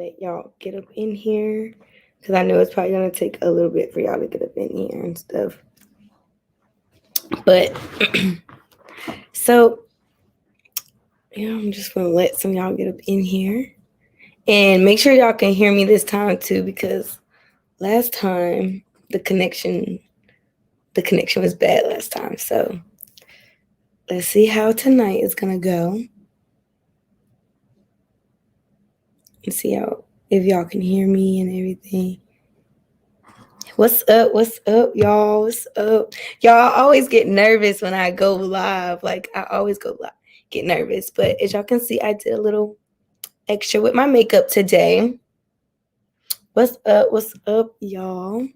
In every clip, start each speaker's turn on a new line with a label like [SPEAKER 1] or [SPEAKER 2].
[SPEAKER 1] let y'all get up in here because I know it's probably gonna take a little bit for y'all to get up in here and stuff. But so I'm just gonna let some of y'all get up in here and make sure y'all can hear me this time too, because last time the connection was bad last time. So let's see how tonight is gonna go. And see how if y'all can hear me and everything. What's up? What's up, y'all? What's up? Y'all always get nervous when I go live. Like I always go live, get nervous. But as y'all can see, I did a little extra with my makeup today. What's up? What's up, y'all?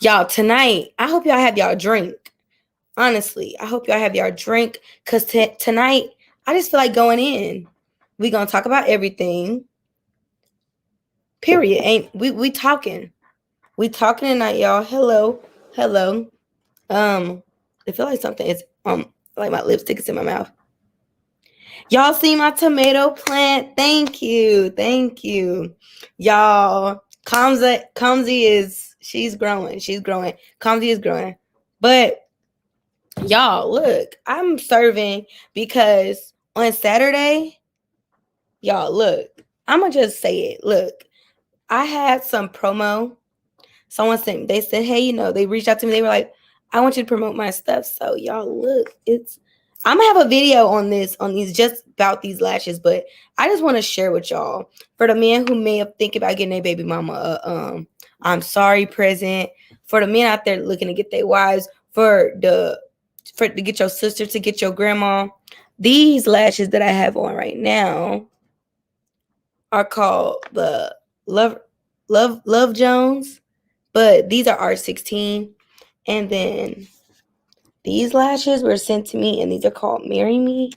[SPEAKER 1] Y'all, tonight, I hope y'all have y'all drink. Honestly, I hope y'all have y'all drink because tonight, I just feel like going in. We gonna talk about everything. Period. Ain't we talking? We talking tonight, y'all. Hello. I feel like something is like my lipstick is in my mouth. Y'all see my tomato plant? Thank you. Y'all, Kamzi is she's growing. Kamzi is growing. But y'all, look, I'm serving because on Saturday, y'all, look, I'ma just say it. Look, I had some promo. They said, hey, they reached out to me. They were like, I want you to promote my stuff. So y'all look, I'm gonna have a video on these just about these lashes, but I just want to share with y'all for the men who may have think about getting a baby mama I'm sorry present, for the men out there looking to get their wives, for to get your sister, to get your grandma. These lashes that I have on right now are called the Love Jones, but these are R16. And then these lashes were sent to me, and these are called Marry Me.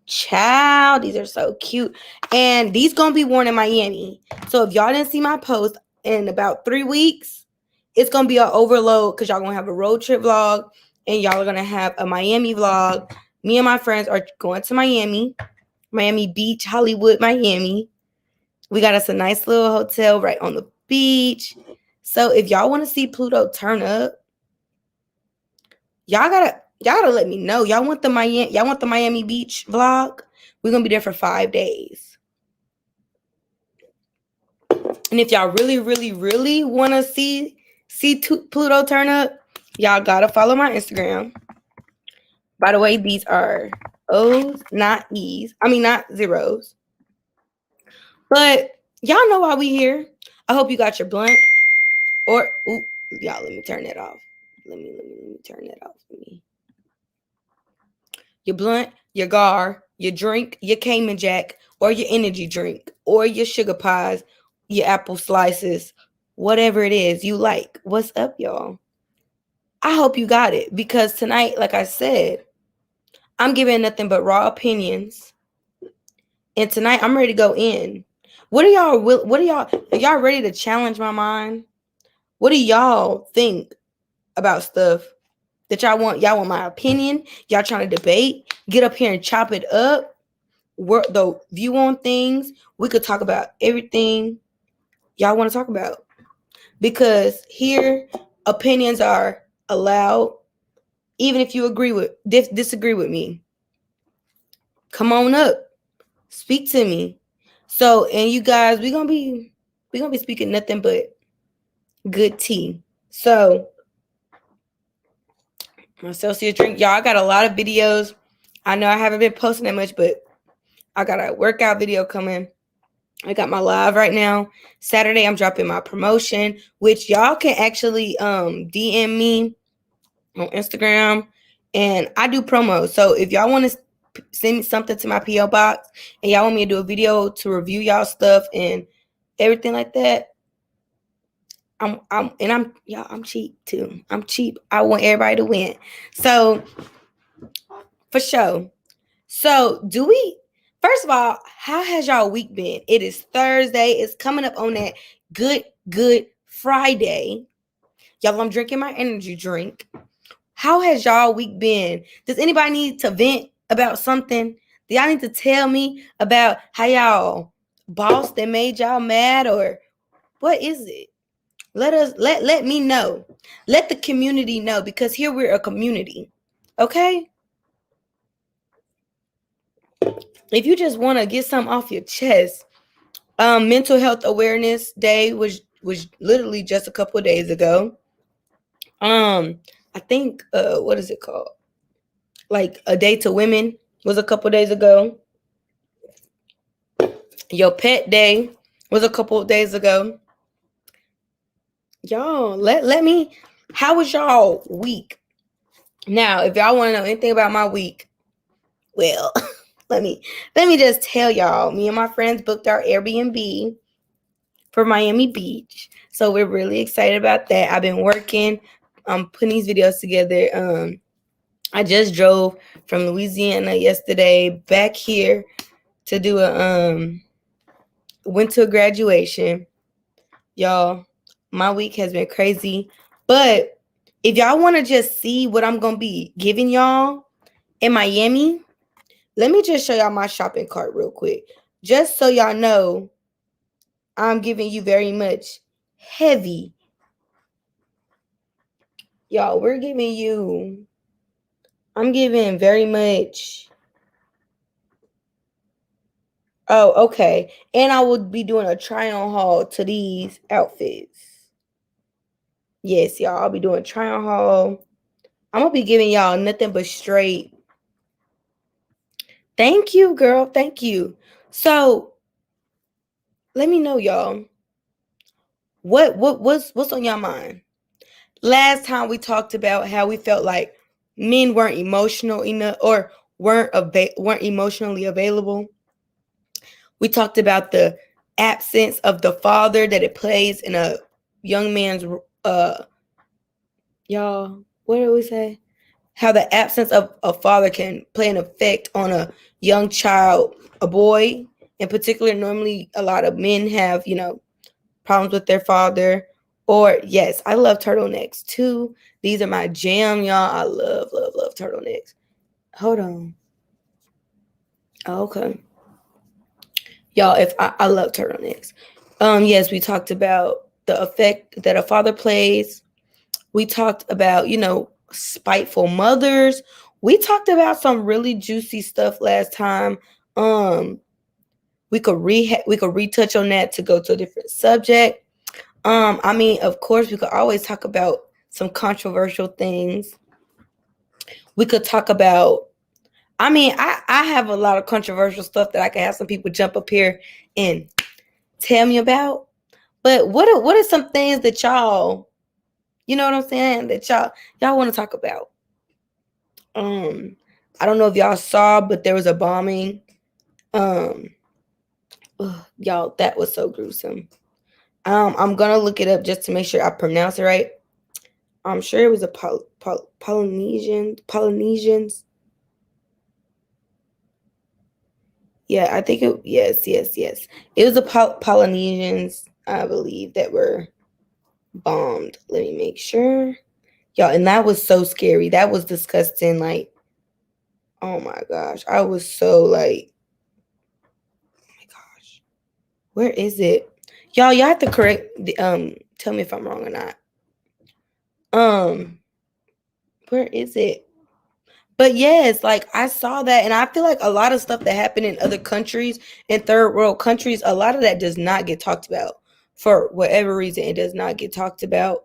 [SPEAKER 1] Child, these are so cute. And these gonna be worn in Miami. So if y'all didn't see my post, in about 3 weeks, it's gonna be an overload because y'all gonna have a road trip vlog and y'all are gonna have a Miami vlog. Me and my friends are going to Miami Beach, Hollywood, Miami. We got us a nice little hotel right on the beach. So if y'all want to see Pluto turn up, y'all gotta let me know. Y'all want the Miami Beach vlog? We're gonna be there for 5 days. And if y'all really, really, really want to see Pluto turn up, y'all gotta follow my Instagram. By the way, these are O's, not E's. I mean, not zeros. But y'all know why we here. I hope you got your blunt. Or, y'all, let me turn that off. Let me turn that off for me. Your blunt, your gar, your drink, your Cayman Jack, or your energy drink, or your sugar pies, your apple slices, whatever it is you like. What's up, y'all? I hope you got it, because tonight, like I said, I'm giving nothing but raw opinions. And tonight, I'm ready to go in. Are y'all ready to challenge my mind? What do y'all think about stuff that y'all want? Y'all want my opinion? Y'all trying to debate? Get up here and chop it up? Work the view on things. We could talk about everything y'all want to talk about, because here opinions are allowed, even if you disagree with me. Come on up, speak to me. So, and you guys, we're gonna be speaking nothing but good tea. So my Celsius drink, y'all, I got a lot of videos. I know I haven't been posting that much, but I got a workout video coming. I got my live right now. Saturday, I'm dropping my promotion, which y'all can actually DM me on Instagram, and I do promos. So if y'all want to send me something to my PO box and y'all want me to do a video to review y'all stuff and everything like that, I'm cheap too. I'm cheap. I want everybody to win. So for sure. So first of all, how has y'all week been? It is Thursday. It's coming up on that good Friday. Y'all, I'm drinking my energy drink. How has y'all week been? Does anybody need to vent about something? Do y'all need to tell me about how y'all boss that made y'all mad, or what is it? Let me know. Let the community know, because here we're a community. Okay? If you just want to get something off your chest, mental health awareness day was literally just a couple of days ago. I think what is it called? Like a day to women was a couple of days ago. Your pet day was a couple of days ago. Y'all, let me, how was y'all week? Now, if y'all want to know anything about my week, well, let me just tell y'all. Me and my friends booked our Airbnb for Miami Beach, so we're really excited about that. I've been working, putting these videos together. I just drove from Louisiana yesterday back here to do went to a graduation. Y'all, my week has been crazy, but if y'all want to just see what I'm gonna be giving y'all in Miami, let me just show y'all my shopping cart real quick, just so y'all know I'm giving you very much heavy. Y'all, I'm giving very much. Oh, okay. And I will be doing a try on haul to these outfits. Yes, y'all, I'll be doing try on haul. I'm gonna be giving y'all nothing but straight. Thank you, girl. Thank you. So let me know, y'all. What's on your mind? Last time we talked about how we felt like men weren't emotional enough, or weren't emotionally available. We talked about the absence of the father that it plays in a young man's y'all, what do we say? How the absence of a father can play an effect on a young child, a boy in particular. Normally a lot of men have, problems with their father. Or yes, I love turtlenecks too. These are my jam, y'all. I love turtlenecks. Hold on. Oh, okay. Y'all, if I love turtlenecks. Yes, we talked about the effect that a father plays. We talked about, spiteful mothers. We talked about some really juicy stuff last time. We could retouch on that to go to a different subject. I mean, of course, we could always talk about some controversial things. We could talk about, I mean, I have a lot of controversial stuff that I can have some people jump up here and tell me about. But what are some things that y'all, you know what I'm saying, that y'all want to talk about? I don't know if y'all saw, but there was a bombing. Y'all, that was so gruesome. I'm gonna look it up just to make sure I pronounce it right. I'm sure it was a Polynesians. Yeah, I think it. Yes. It was the Polynesians, I believe, that were bombed. Let me make sure, y'all. And that was so scary. That was disgusting. Like, oh my gosh, I was so like, oh my gosh, where is it, y'all? Y'all have to tell me if I'm wrong or not. Where is it? But yes, like I saw that, and I feel like a lot of stuff that happened in other countries, in third world countries, a lot of that does not get talked about. For whatever reason, it does not get talked about.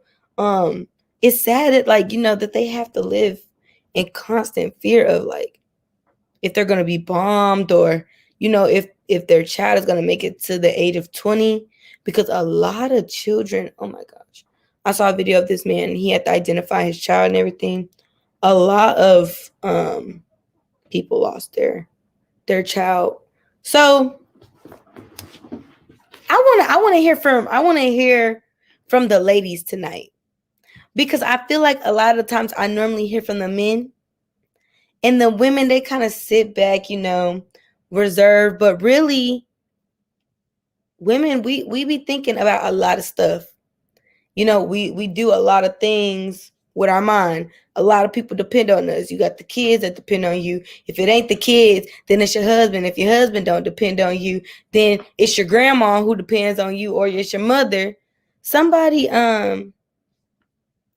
[SPEAKER 1] It's sad that, like, that they have to live in constant fear of, like, if they're gonna be bombed, or if their child is gonna make it to the age of 20, because a lot of children, oh my gosh, I saw a video of this man, and he had to identify his child and everything. A lot of people lost their child. So I want to hear from the ladies tonight, because I feel like a lot of times I normally hear from the men, and the women, they kind of sit back, reserved, but really women, we be thinking about a lot of stuff. We do a lot of things with our mind. A lot of people depend on us. You got the kids that depend on you. If it ain't the kids, then it's your husband. If your husband don't depend on you, then it's your grandma who depends on you, or it's your mother. Somebody, yeah,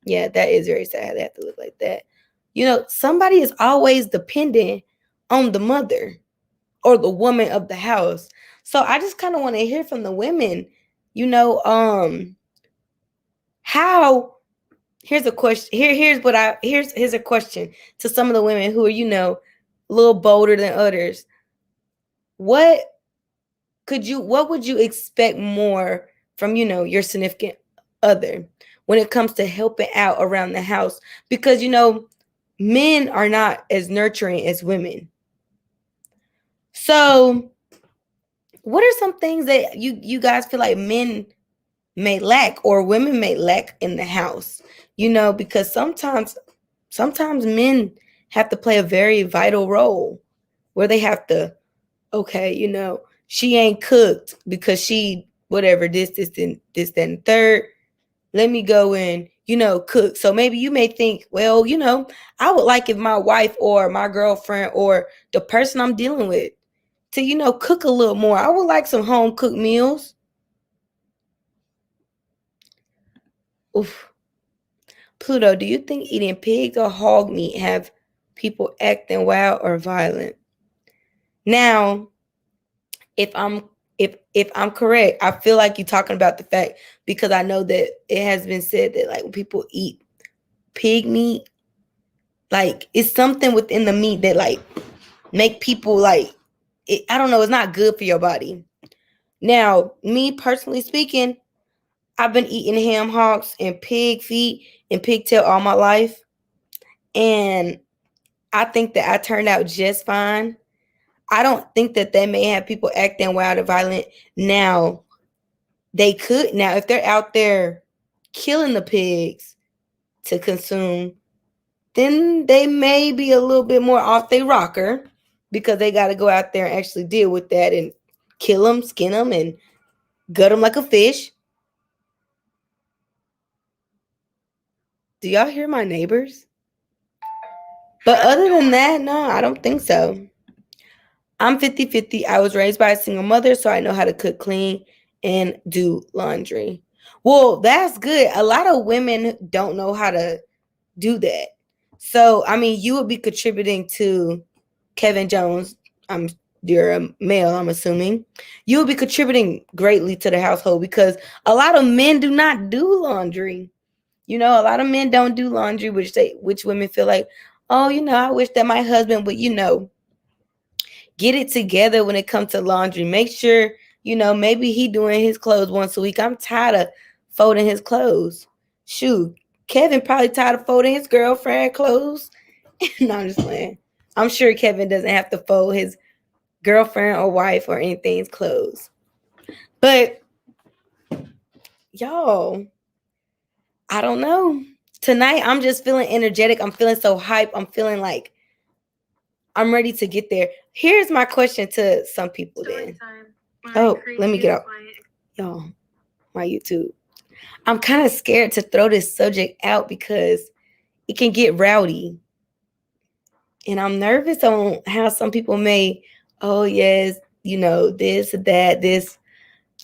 [SPEAKER 1] that is very sad. They have to look like that. Somebody is always dependent on the mother or the woman of the house. So I just kind of want to hear from the women, how here's a question. Here's a question to some of the women who are, a little bolder than others. What would you expect more from, your significant other when it comes to helping out around the house? Because, men are not as nurturing as women. So what are some things that you guys feel like men may lack or women may lack in the house? Because sometimes men have to play a very vital role where they have to, okay, she ain't cooked because she whatever this, and this, that, and third. Let me go and, cook. So maybe you may think, well, I would like if my wife or my girlfriend or the person I'm dealing with to, cook a little more. I would like some home cooked meals. Oof. Pluto, do you think eating pigs or hog meat have people acting wild or violent? Now, if I'm correct, I feel like you're talking about the fact, because I know that it has been said that like when people eat pig meat, like it's something within the meat that like make people like I don't know, it's not good for your body. Now, me personally speaking, I've been eating ham hocks and pig feet and pigtail all my life, and I think that I turned out just fine. I don't think that they may have people acting wild or violent. Now, they could. Now, if they're out there killing the pigs to consume, then they may be a little bit more off their rocker, because they got to go out there and actually deal with that and kill them, skin them, and gut them like a fish. Do y'all hear my neighbors? But other than that, no, I don't think so. I'm 50-50. I was raised by a single mother, so I know how to cook, clean, and do laundry. Well, that's good. A lot of women don't know how to do that. So, I mean, you would be contributing to Kevin Jones. You're a male, I'm assuming. You would be contributing greatly to the household, because a lot of men do not do laundry. A lot of men don't do laundry, which women feel like, oh, I wish that my husband would, get it together when it comes to laundry. Make sure, maybe he doing his clothes once a week. I'm tired of folding his clothes. Shoot, Kevin probably tired of folding his girlfriend clothes. No, I'm just playing. I'm sure Kevin doesn't have to fold his girlfriend or wife or anything's clothes. But y'all, I don't know. Tonight, I'm just feeling energetic. I'm feeling so hype. I'm feeling like I'm ready to get there. Here's my question to some people then. Oh, let me get out. Y'all, my YouTube. I'm kind of scared to throw this subject out because it can get rowdy. And I'm nervous on how some people may, oh, yes, this, that, this.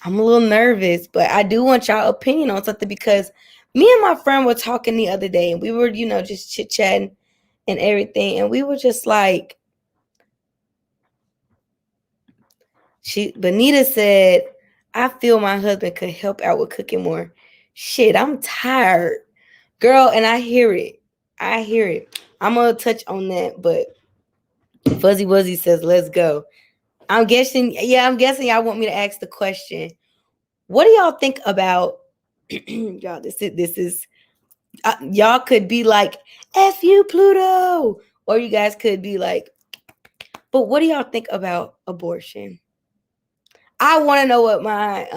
[SPEAKER 1] I'm a little nervous, but I do want y'all opinion on something, because me and my friend were talking the other day, and we were, just chit-chatting and everything. And we were just like, Benita said, I feel my husband could help out with cooking more. Shit, I'm tired, girl, and I hear it. I'm gonna touch on that, but Fuzzy Wuzzy says, let's go. I'm guessing y'all want me to ask the question. What do y'all think about y'all? This is y'all could be like, F you, Pluto, or you guys could be like, but what do y'all think about abortion? I want to know what my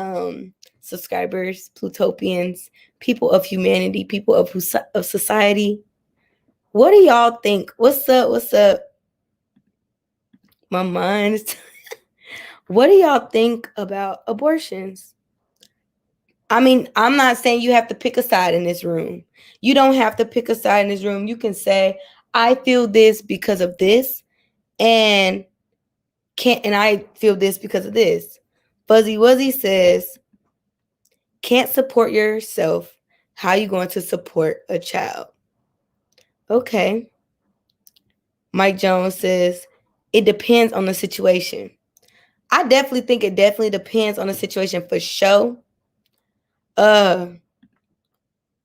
[SPEAKER 1] subscribers, Plutopians, people of humanity, people of society, what do y'all think? What's up? My mind is what do y'all think about abortions? I mean, I'm not saying you have to pick a side in this room. You don't have to pick a side in this room. You can say, I feel this because of this, and I feel this because of this. Fuzzy Wuzzy says, can't support yourself. How you going to support a child? Okay. Mike Jones says, it depends on the situation. I definitely think it definitely depends on the situation for sure.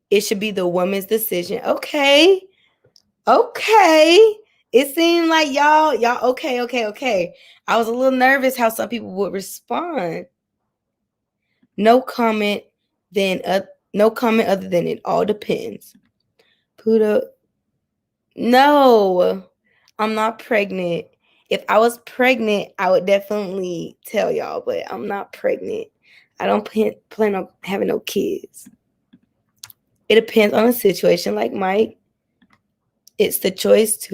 [SPEAKER 1] It should be the woman's decision. Okay. It seemed like y'all okay. I was a little nervous how some people would respond. No comment other than it all depends. Pluto. No, I'm not pregnant. If I was pregnant, I would definitely tell y'all, but I'm not pregnant. I don't plan on having no kids. It depends on the situation, like Mike. It's a choice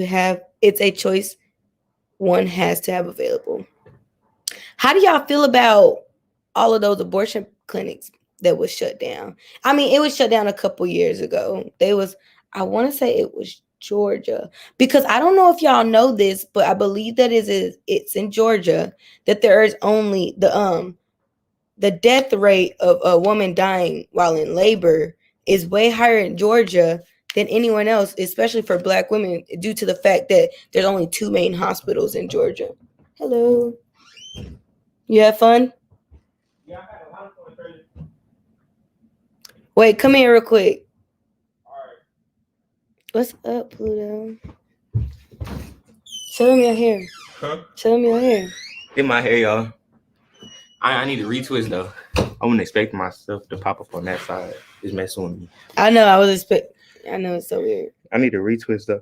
[SPEAKER 1] one has to have available. How do y'all feel about all of those abortion clinics that was shut down? I mean, it was shut down a couple years ago. I want to say it was Georgia, because I don't know if y'all know this, but I believe that it's in Georgia that there is only the death rate of a woman dying while in labor is way higher in Georgia than anyone else, especially for Black women, due to the fact that there's only 2 main hospitals in Georgia. Hello. You have fun? Yeah, I had a lot of fun. Wait, come here real quick. All right. What's up, Pluto? Show them your hair.
[SPEAKER 2] Huh?
[SPEAKER 1] Show them your hair.
[SPEAKER 2] Get my hair, y'all. I need to retwist though. I wasn't expecting myself to pop up on that side. It's messing with me.
[SPEAKER 1] I know. I know it's so weird.
[SPEAKER 2] I need to retwist though.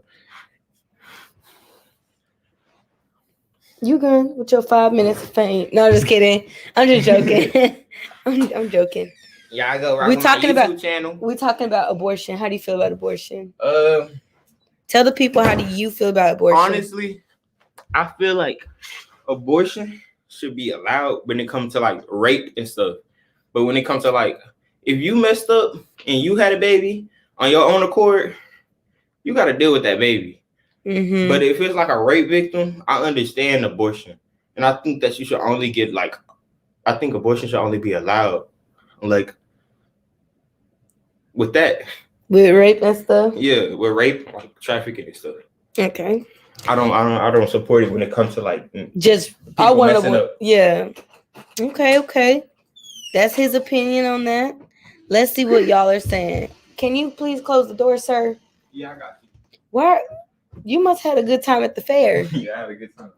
[SPEAKER 1] You good with your 5 minutes of fame? No, just kidding. I'm just joking. I'm joking.
[SPEAKER 2] Yeah, I go right on my YouTube channel.
[SPEAKER 1] We're talking about abortion. How do you feel about abortion? Tell the people, how do you feel about abortion?
[SPEAKER 2] Honestly, I feel like abortion should be allowed when it comes to like rape and stuff. But when it comes to like, if you messed up and you had a baby on your own accord, you got to deal with that baby. Mm-hmm. But if it's like a rape victim, I understand abortion. And I think that you should only get I think abortion should only be allowed like with that.
[SPEAKER 1] With rape and stuff?
[SPEAKER 2] Yeah, with rape, like trafficking and stuff.
[SPEAKER 1] Okay.
[SPEAKER 2] I don't support it when it comes to like
[SPEAKER 1] just I want to. Yeah. Okay. That's his opinion on that. Let's see what y'all are saying. Can you please close the door, sir?
[SPEAKER 2] Yeah, I got you.
[SPEAKER 1] Where? You must have had a good time at the fair.
[SPEAKER 2] Yeah, I had a good time.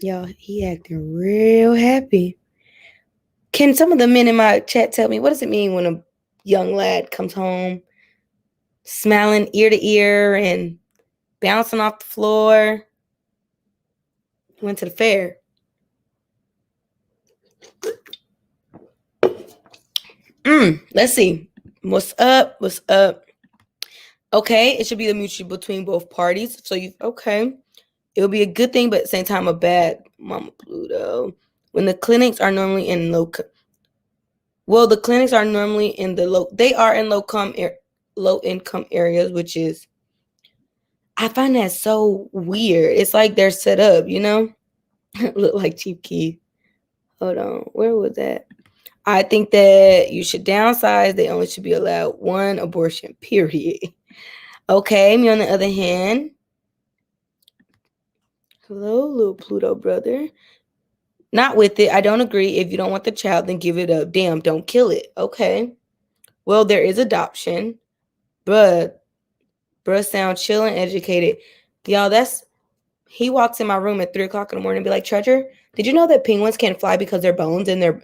[SPEAKER 1] Y'all, he acting real happy. Can some of the men in my chat tell me, what does it mean when a young lad comes home smiling ear to ear and bouncing off the floor? Went to the fair. Let's see. What's up? Okay, it should be the mutual between both parties. So it'll be a good thing, but at the same time a bad. Mama Pluto. When the clinics are normally in the clinics are normally in low income areas, which is, I find that so weird. It's like they're set up, look like Chief Keef. Hold on, where was that? I think that you should downsize. They only should be allowed 1 abortion, period. Okay, me on the other hand. Hello, little Pluto brother. Not with it. I don't agree. If you don't want the child, then give it up. Damn, don't kill it. Okay. Well, there is adoption. Bruh sound chill and educated. Y'all, he walks in my room at 3:00 in the morning and be like, Treasure, did you know that penguins can't fly because their bones and their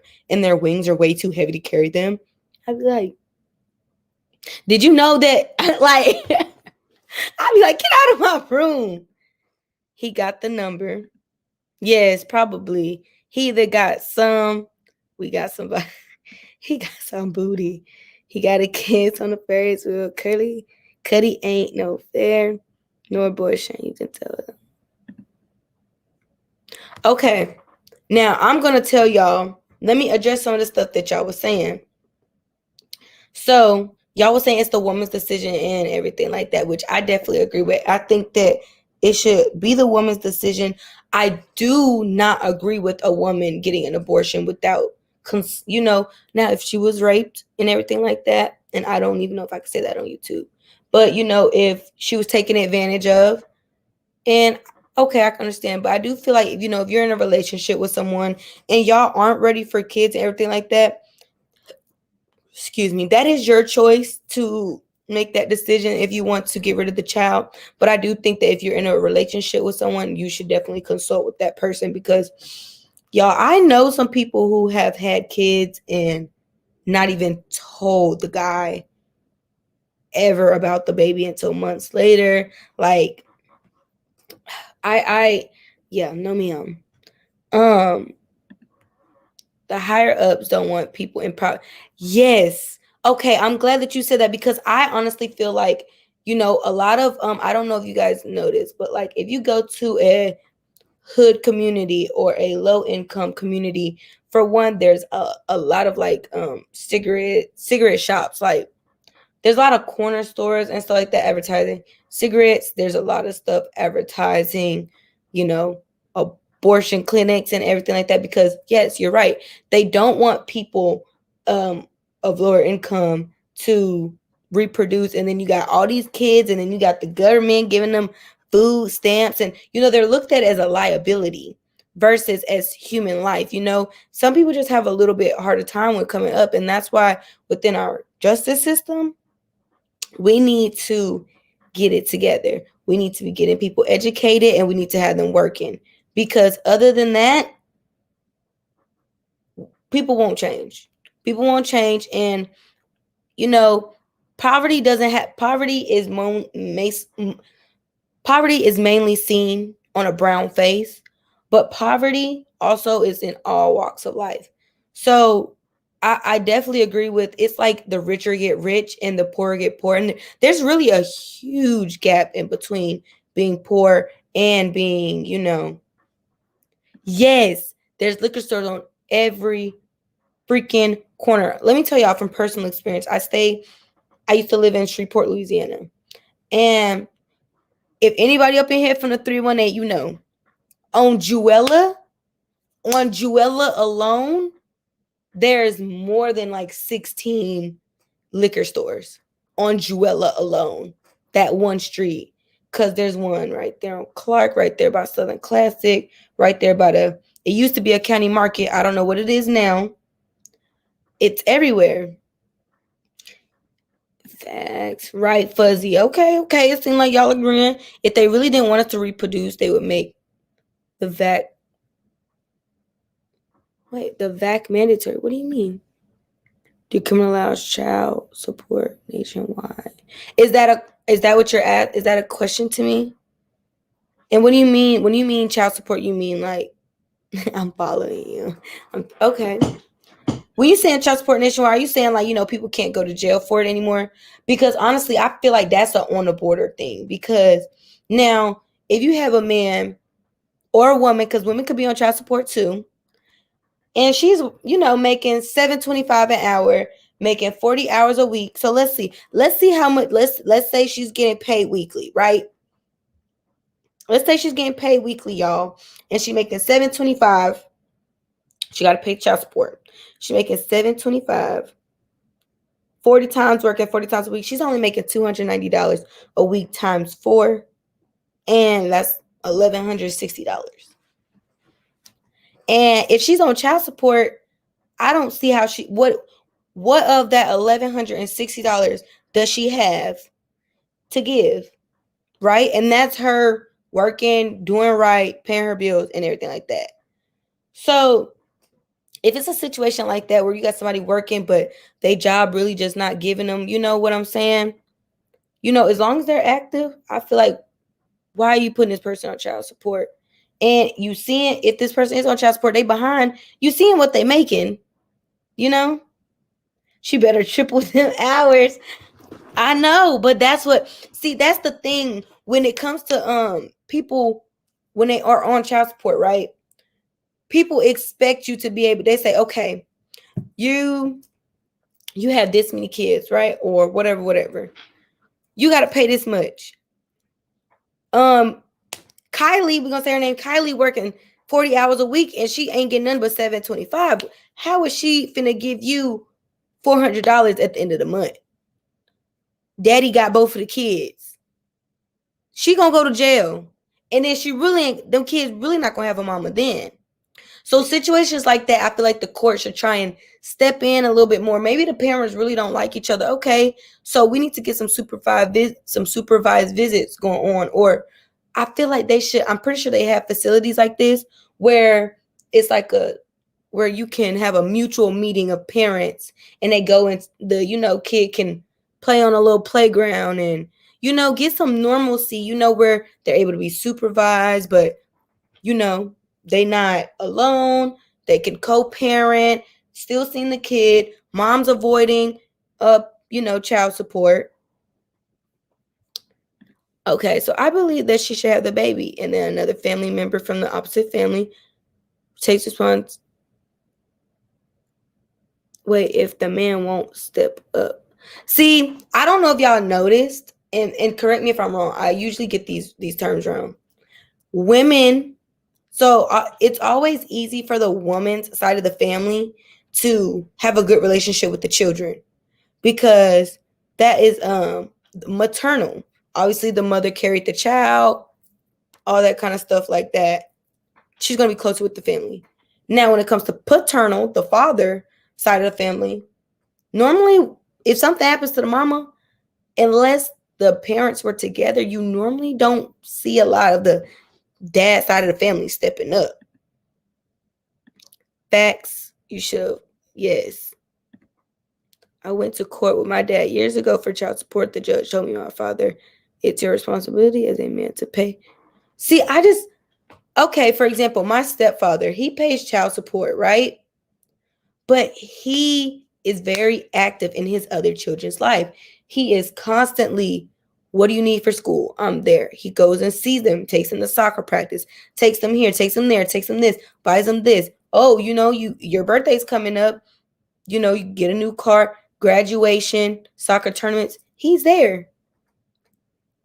[SPEAKER 1] wings are way too heavy to carry them? I'd be like, did you know that? Like, I'd be like, get out of my room. He got the number. Yes, probably. He either got some, we got somebody. He got some booty. He got a kiss on the Ferris wheel. Cuddy ain't no fair, no abortion. You can tell it. Okay. Now, I'm going to tell y'all let me address some of the stuff that y'all was saying. So y'all was saying it's the woman's decision and everything like that, which I definitely agree with. I think that it should be the woman's decision. I do not agree with a woman getting an abortion without, now if she was raped and everything like that, and I don't even know if I can say that on YouTube, but if she was taken advantage of, and okay, I can understand, but I do feel like, if you're in a relationship with someone and y'all aren't ready for kids and everything like that, excuse me, that is your choice to make that decision if you want to get rid of the child. But I do think that if you're in a relationship with someone, you should definitely consult with that person, because y'all, I know some people who have had kids and not even told the guy ever about the baby until months later. Like, yeah, no ma'am. The higher ups don't want people in power. Yes. Okay, I'm glad that you said that, because I honestly feel like, a lot of I don't know if you guys know this, but like if you go to a hood community or a low income community, for one, there's a lot of like cigarette shops. Like, there's a lot of corner stores and stuff like that advertising cigarettes. There's a lot of stuff advertising, you know, abortion clinics and everything like that. Because yes, you're right. They don't want people of lower income to reproduce. And then you got all these kids, and then you got the government giving them food stamps, and they're looked at as a liability versus as human life. Some people just have a little bit harder time with coming up, and that's why within our justice system, we need to get it together. We need to be getting people educated, and we need to have them working, because other than that, people won't change. People won't change. And poverty doesn't have poverty is poverty is mainly seen on a brown face, but poverty also is in all walks of life. So I definitely agree with, it's like the richer get rich and the poorer get poor. And there's really a huge gap in between being poor and being, yes, there's liquor stores on every freaking corner. Let me tell y'all from personal experience. I used to live in Shreveport, Louisiana. And if anybody up in here from the 318, on Juella alone, there's more than like 16 liquor stores on Juella alone, that one street. Because there's one right there on Clark, right there by Southern Classic, right there by it used to be a county market. I don't know what it is now. It's everywhere. Facts. Right, Fuzzy. Okay. It seemed like y'all agreeing. If they really didn't want us to reproduce, they would make the VAC mandatory. What do you mean? Decriminalize child support nationwide. Is that what you're at? Is that a question to me? And what do you mean? When you mean child support, you mean like I'm following you. Okay. When you saying child support nationwide, are you saying like, people can't go to jail for it anymore? Because honestly, I feel like that's an on the border thing. Because now, if you have a man or a woman, because women could be on child support too, and she's, making $7.25 an hour, making 40 hours a week. So let's see how much. Let's say she's getting paid weekly, right? Let's say she's getting paid weekly, y'all, and she's making $7.25. She got to pay child support. She's making $7.25. 40 times working 40 times a week. She's only making $290 a week times 4, and that's $1,160. And if she's on child support, I don't see how what of that $1,160 does she have to give, right? And that's her working, doing right, paying her bills and everything like that. So if it's a situation like that where you got somebody working, but they job really just not giving them, you know what I'm saying? As long as they're active, I feel like, why are you putting this person on child support? And you seeing, if this person is on child support, they behind, you seeing what they making, She better triple them hours. I know, but that's the thing when it comes to people when they are on child support, right? people expect you to be able, they say, okay, you have this many kids, right? Or whatever. You got to pay this much. Kylie, we're gonna say her name, Kylie, working 40 hours a week and she ain't getting nothing but $725. How is she finna give you $400 at the end of the month? Daddy got both of the kids. She gonna go to jail. And then she really ain't, them kids really not gonna have a mama then. So situations like that, I feel like the court should try and step in a little bit more. Maybe the parents really don't like each other. Okay, so we need to get some supervised visits going on. Or I feel like they should. I'm pretty sure they have facilities like this where it's like where you can have a mutual meeting of parents and they go and the kid can play on a little playground and get some normalcy. Where they're able to be supervised, but they not alone. They can co-parent, still seeing the kid. Mom's avoiding child support. Okay, so I believe that she should have the baby, and then another family member from the opposite family takes response. Wait, if the man won't step up. See, I don't know if y'all noticed, and correct me if I'm wrong. I usually get these terms wrong. Women, so it's always easy for the woman's side of the family to have a good relationship with the children because that is maternal. Obviously, the mother carried the child, all that kind of stuff like that. She's going to be closer with the family. Now, when it comes to paternal, the father side of the family, normally, if something happens to the mama, unless the parents were together, you normally don't see a lot of the dad side of the family stepping up. Facts, you should. Yes. I went to court with my dad years ago for child support. The judge told me, my father, it's your responsibility as a man to pay. See, okay, for example, my stepfather, he pays child support, right? But he is very active in his other children's life. He is constantly, what do you need for school? I'm there. He goes and sees them, takes them to soccer practice, takes them here, takes them there, takes them this, buys them this. Oh, your birthday's coming up. You get a new car, graduation, soccer tournaments. He's there.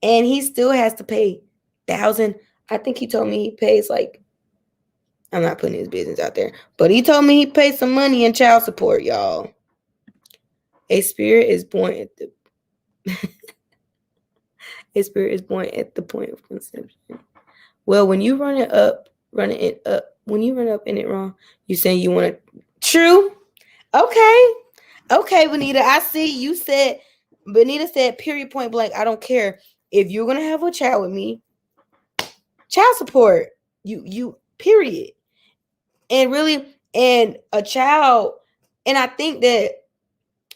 [SPEAKER 1] And he still has to pay $1,000. I think he told me he pays I'm not putting his business out there, but he told me he pays some money in child support, y'all. A spirit is born at the a spirit is born at the point of conception. Well, when you run it up in it wrong, you saying you want to. True. Okay, Benita. I see you said. Benita said, period, point blank. I don't care if you're gonna have a child with me. Child support. You period. And really, and a child, and I think that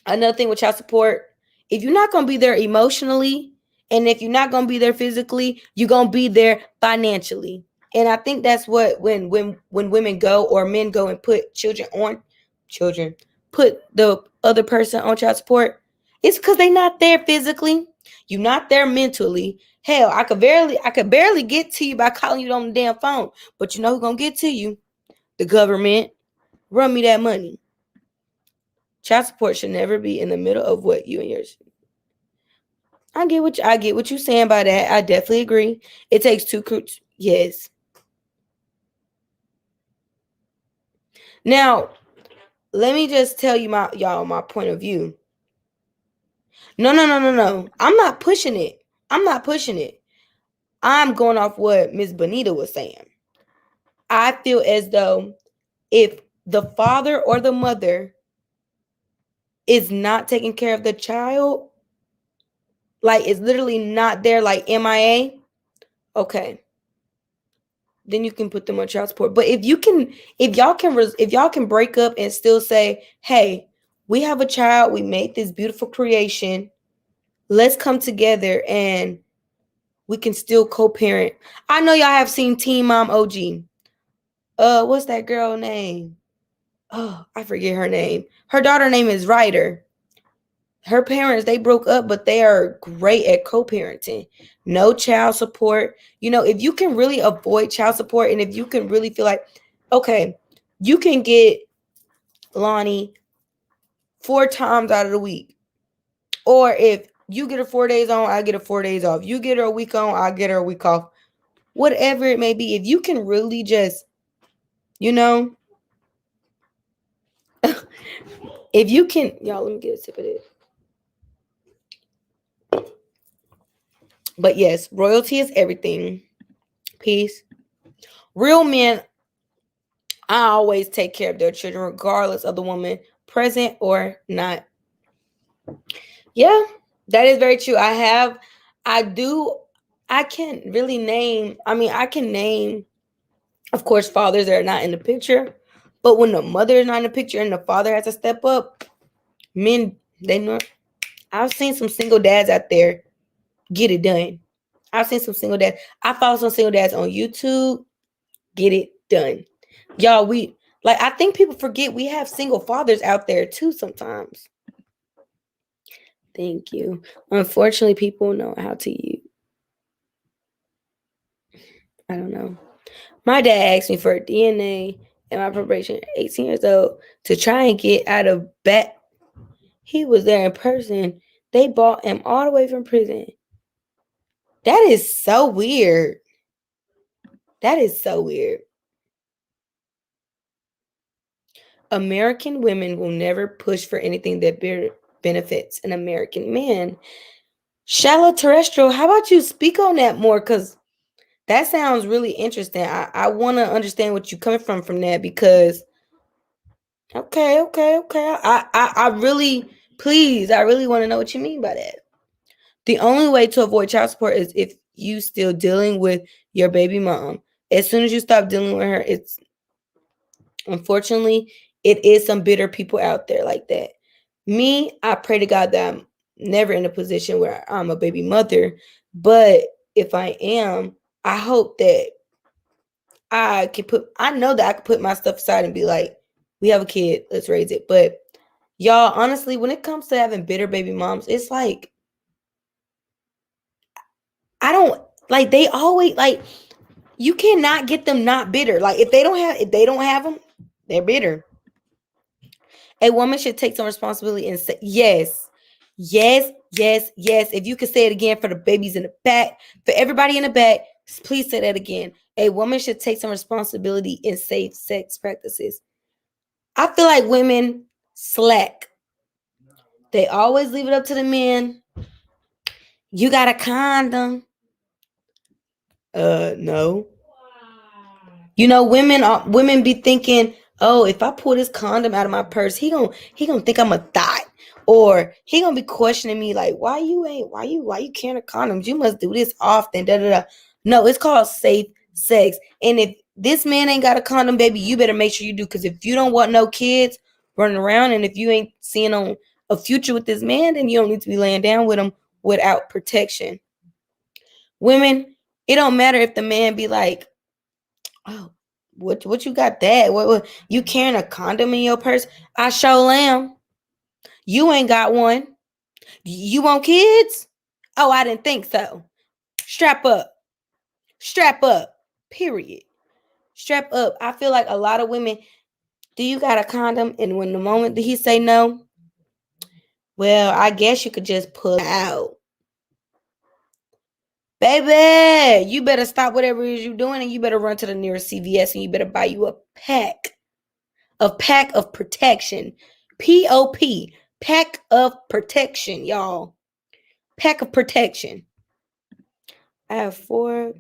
[SPEAKER 1] another thing with child support, if you're not going to be there emotionally, and if you're not going to be there physically, you're going to be there financially. And I think that's what, when women go or men go and put put the other person on child support, it's because they're not there physically. You're not there mentally. Hell, I could barely get to you by calling you on the damn phone. But you know who's going to get to you? The government. Run me that money. Child support should never be in the middle of what you and yours. I get what you're saying by that. I definitely agree. It takes two crews. Yes. Now, let me just tell you my point of view. No. I'm not pushing it. I'm going off what Miss Bonita was saying. I feel as though if the father or the mother is not taking care of the child, like it's literally not there, like MIA, okay, then you can put them on child support. But if y'all can break up and still say, hey, we have a child, we made this beautiful creation, let's come together and we can still co-parent. I know y'all have seen Teen Mom OG. What's that girl name? Oh, I forget her name. Her daughter name is Ryder. Her parents, they broke up, but they are great at co-parenting. No child support. If you can really avoid child support, and if you can really feel like, Okay, you can get Lonnie 4 times out of the week. Or if you get her 4 days on, I get her 4 days off. You get her a week on, I get her a week off. Whatever it may be, if you can really just, you know, if you can, y'all, let me get a sip of this. But yes, royalty is everything. Peace. Real men, I always take care of their children, regardless of the woman present or not. Yeah, that is very true. I can't really name, I can name, of course, fathers that are not in the picture. But when the mother is not in the picture and the father has to step up, men, they know. I've seen some single dads out there get it done. I've seen some single dads. I follow some single dads on YouTube. Get it done. Y'all, I think people forget we have single fathers out there too sometimes. Thank you. Unfortunately, people know how to use. I don't know. My dad asked me for DNA and my probation, 18 years old, to try and get out of bat. He was there in person. They bought him all the way from prison. That is so weird. That is so weird. American women will never push for anything that benefits an American man. Shallow terrestrial, how about you speak on that more? Because that sounds really interesting. I want to understand what you're coming from that because okay. I really, please, I really want to know what you mean by that. The only way to avoid child support is if you still dealing with your baby mom. As soon as you stop dealing with her, it's unfortunately it is some bitter people out there like that. Me, I pray to God that I'm never in a position where I'm a baby mother, but if I am, I hope that I know that I could put my stuff aside and be like, we have a kid, let's raise it. But y'all, honestly, when it comes to having bitter baby moms, it's like, I don't like, they always like, you cannot get them not bitter. Like if they don't have them, they're bitter. A woman should take some responsibility and say, yes, yes, yes, yes. If you could say it again for the babies in the back, for everybody in the back, please say that again. A woman should take some responsibility in safe sex practices. I feel like women slack. They always leave it up to the men. You got a condom? No. You know, women be thinking, oh, if I pull this condom out of my purse, he gonna think I'm a thot. Or he gonna be questioning me like, why you carrying a condoms? You must do this often. Da da da. No, it's called safe sex. And if this man ain't got a condom, baby, you better make sure you do. Because if you don't want no kids running around, and if you ain't seeing on a future with this man, then you don't need to be laying down with him without protection. Women, it don't matter if the man be like, oh, what you got that? What you carrying a condom in your purse? I sure am. You ain't got one. You want kids? Oh, I didn't think so. Strap up. Strap up. Period. Strap up. I feel like a lot of women, do you got a condom? And when the moment that he say no, well, I guess you could just pull out. Baby, you better stop whatever it is you're doing and you better run to the nearest CVS and you better buy you a pack of protection. POP, pack of protection, y'all. Pack of protection. I have four.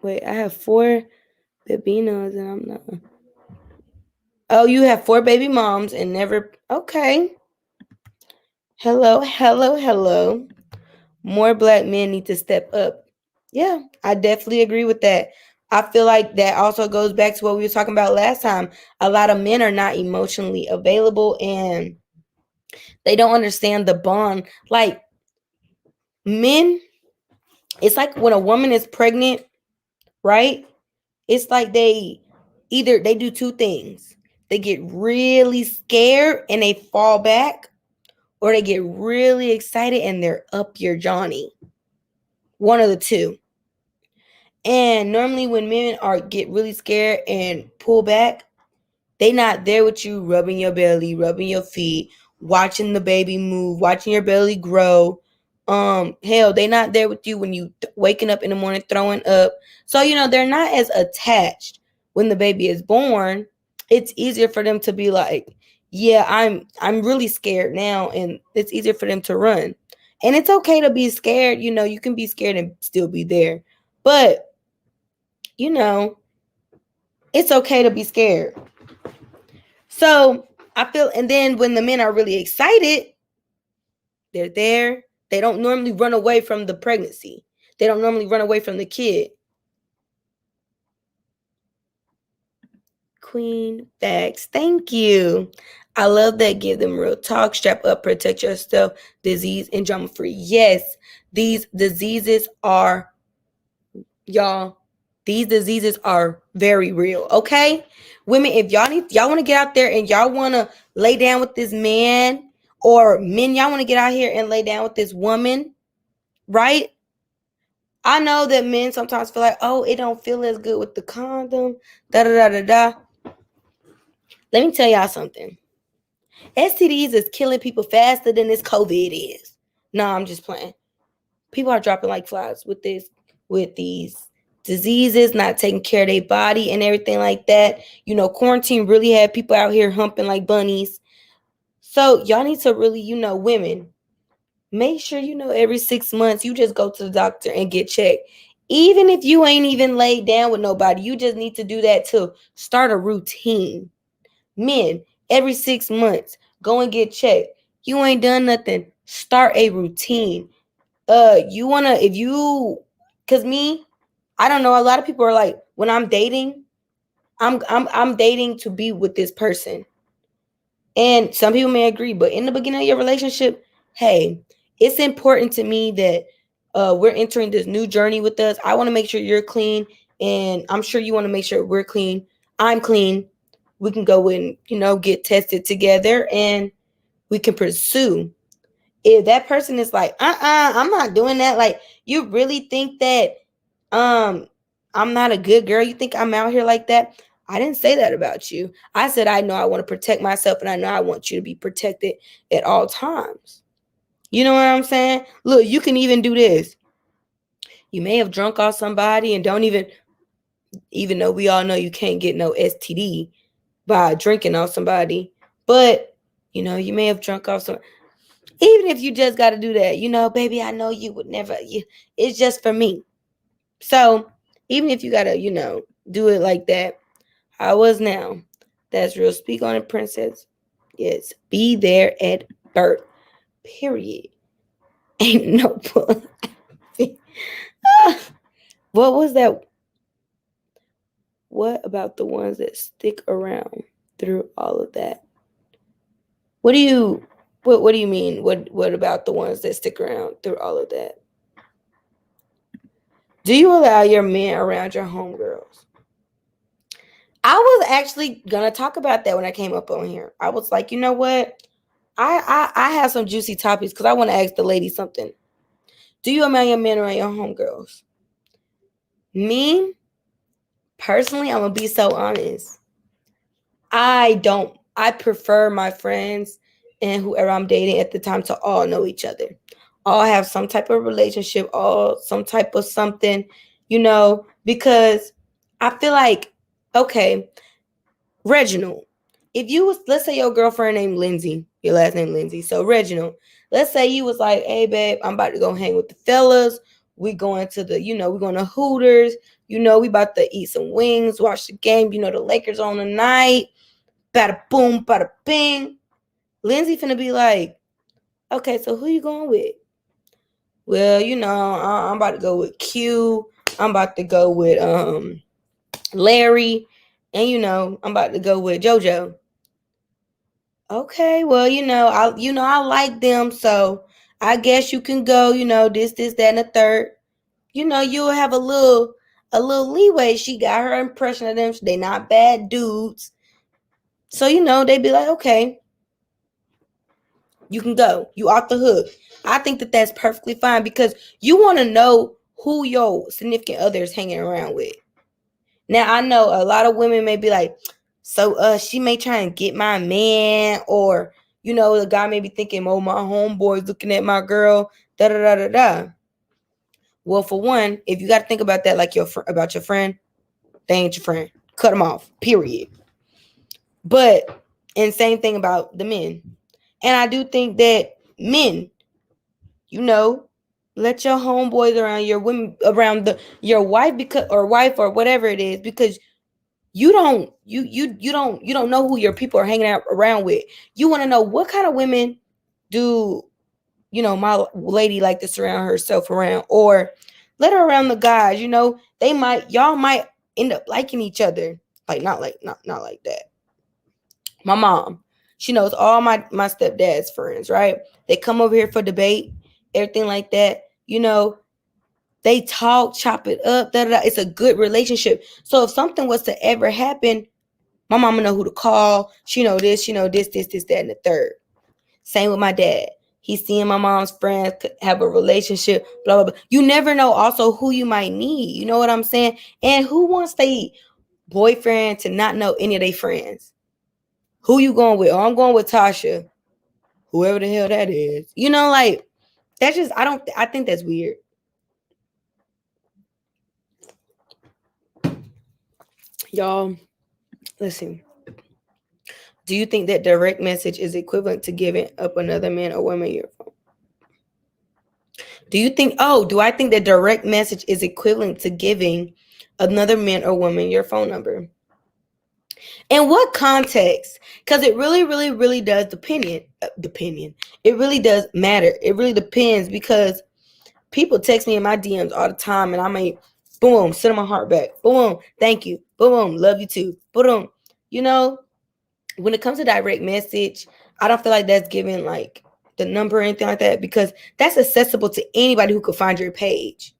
[SPEAKER 1] Wait, I have 4 babinos and I'm not. Oh, you have 4 baby moms and never. Okay. Hello. More black men need to step up. Yeah, I definitely agree with that. I feel like that also goes back to what we were talking about last time. A lot of men are not emotionally available and they don't understand the bond. Like men, it's like when a woman is pregnant, right? It's like they do 2 things. They get really scared and they fall back, or they get really excited and they're up your Johnny. One of the two. And normally when men are get really scared and pull back, they not there with you rubbing your belly, rubbing your feet, watching the baby move, watching your belly grow. Hell, they not there with you when you waking up in the morning throwing up. So, they're not as attached when the baby is born. It's easier for them to be like, yeah, I'm really scared now, and it's easier for them to run. And it's okay to be scared, you can be scared and still be there. But, you know, it's okay to be scared. So I feel, and then when the men are really excited, they're there. They don't normally run away from the pregnancy. They don't normally run away from the kid. Queen facts. Thank you. I love that. Give them real talk. Strap up. Protect yourself. Disease and drama free. Yes, these diseases are, y'all. These diseases are very real. Okay, women, if y'all want to get out there and y'all want to lay down with this man, or men, y'all want to get out here and lay down with this woman, right? I know that men sometimes feel like, oh, it don't feel as good with the condom. Da da da da da. Let me tell y'all something. STDs is killing people faster than this COVID is. No, I'm just playing. People are dropping like flies with these diseases, not taking care of their body and everything like that. Quarantine really had people out here humping like bunnies. So y'all need to really, women, make sure every 6 months you just go to the doctor and get checked. Even if you ain't even laid down with nobody, you just need to do that to start a routine. Men, every 6 months, go and get checked. You ain't done nothing. Start a routine. You wanna, if you, cause me, I don't know. A lot of people are like, when I'm dating, I'm dating to be with this person. And some people may agree, but in the beginning of your relationship, hey, it's important to me that we're entering this new journey with us. I want to make sure you're clean, and I'm sure you want to make sure we're clean. I'm clean. We can go and get tested together, and we can pursue. If that person is like, I'm not doing that. Like, you really think that um I'm not a good girl? You think I'm out here like that? I didn't say that about you. I said I know I want to protect myself, and I know I want you to be protected at all times. You know what I'm saying? Look, you can even do this. You may have drunk off somebody and don't even though we all know you can't get no STD by drinking off somebody, but you may have drunk off some. Even if you just got to do that, baby, I know you would never. It's just for me. So even if you got to, do it like that, I was now. That's real. Speak on it, princess. Yes, be there at birth. Period. Ain't no pull. What was that? What about the ones that stick around through all of that? What do you what do you mean? What about the ones that stick around through all of that? Do you allow your men around your homegirls? I was actually gonna talk about that when I came up on here. I was like, you know what? I have some juicy topics because I want to ask the ladies something. Do you allow your men around your homegirls? Me, personally, I'm gonna be so honest. I don't. I prefer my friends and whoever I'm dating at the time to all know each other. All have some type of relationship, all some type of something, because I feel like, okay, Reginald, if you was, let's say your girlfriend named Lindsay, your last name Lindsay. So Reginald, let's say you was like, hey babe, I'm about to go hang with the fellas. We going to the, we going to Hooters. We about to eat some wings, watch the game. The Lakers on tonight. Bada boom, bada bing. Lindsay finna be like, okay, so who you going with? Well, I'm about to go with Q. I'm about to go with Larry, and I'm about to go with JoJo. Okay, well, I like them, so I guess you can go, this, that, and the third. You'll have a little leeway. She got her impression of them. They not bad dudes. So, they be like, okay, you can go. You off the hook. I think that that's perfectly fine because you want to know who your significant other is hanging around with. Now I know a lot of women may be like, so she may try and get my man, or the guy may be thinking, oh, my homeboy's looking at my girl, da da da da da. Well, for one, if you got to think about that like about your friend, they ain't your friend. Cut them off. Period. But and same thing about the men. And I do think that men, let your homeboys around your women, around your wife, because or wife or whatever it is, because you don't know who your people are hanging out around with. You want to know what kind of women do my lady like to surround herself around, or let her around the guys. Y'all might end up liking each other. Like not like that. My mom, she knows all my stepdad's friends, right? They come over here for debate, everything like that. They talk, chop it up, da da da. It's a good relationship. So if something was to ever happen, my mama know who to call. She know this, that, and the third. Same with my dad. He's seeing my mom's friends have a relationship, blah, blah, blah. You never know also who you might need. You know what I'm saying? And who wants their boyfriend to not know any of their friends? Who you going with? Oh, I'm going with Tasha. Whoever the hell that is. Like, that's just, I think that's weird. Y'all, listen. Do you think that direct message is equivalent to giving up another man or woman your phone? Do I think that direct message is equivalent to giving another man or woman your phone number? In what context? Because it really, really, really does depend. It really does matter. It really depends, because people text me in my DMs all the time, and I may, boom, send my heart back. Boom, thank you. Boom, love you too. Boom. When it comes to direct message, I don't feel like that's giving like the number or anything like that, because that's accessible to anybody who could find your page.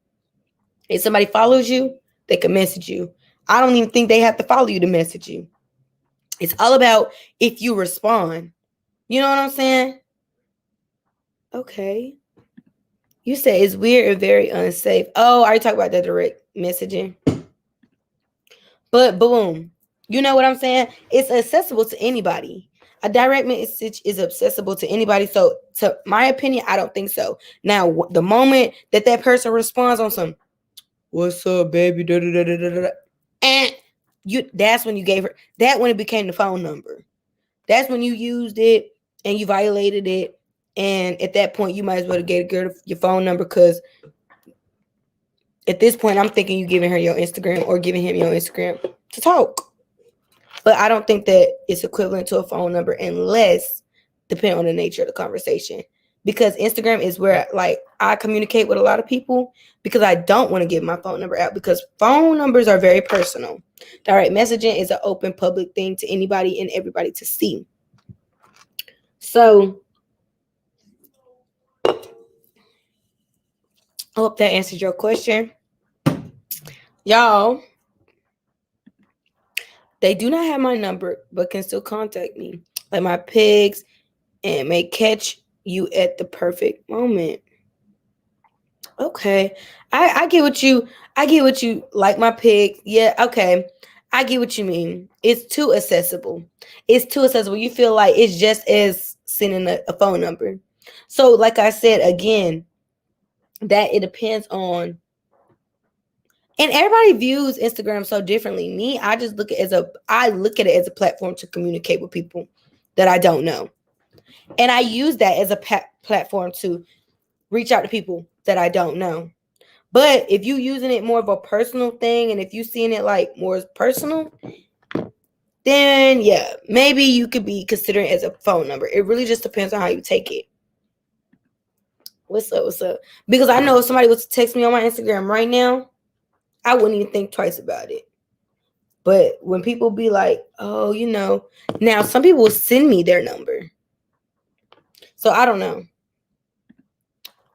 [SPEAKER 1] If somebody follows you, they can message you. I don't even think they have to follow you to message you. It's all about if you respond. You know what I'm saying? Okay. You said it's weird and very unsafe. Oh, are you talking about the direct messaging? But boom. You know what I'm saying? It's accessible to anybody. A direct message is accessible to anybody. So, to my opinion, I don't think so. Now, the moment that person responds on some, "What's up, baby?" Da, da, da, da, da, and that's when you gave her that, when it became the phone number. That's when you used it and you violated it. And at that point, you might as well get a girl your phone number, because at this point, I'm thinking you giving her your Instagram or giving him your Instagram to talk. But I don't think that it's equivalent to a phone number, unless, depending on the nature of the conversation. Because Instagram is where like I communicate with a lot of people, because I don't want to give my phone number out, because phone numbers are very personal. Direct messaging is an open public thing to anybody and everybody to see. So I hope that answers your question. Y'all, they do not have my number, but can still contact me. Like my pigs, and may catch you at the perfect moment. Okay. I get what you like, my pig. Yeah, okay. I get what you mean. It's too accessible. You feel like it's just as sending a phone number. So like I said again, that it depends on, and everybody views Instagram so differently. Me, I just look at it as a platform to communicate with people that I don't know. And I use that as a platform to reach out to people that I don't know. But if you using it more of a personal thing, and if you seeing it like more personal, then yeah, maybe you could be considering it as a phone number. It really just depends on how you take it. What's up? Because I know if somebody was to text me on my Instagram right now, I wouldn't even think twice about it. But when people be like, oh, now some people will send me their number. So I don't know.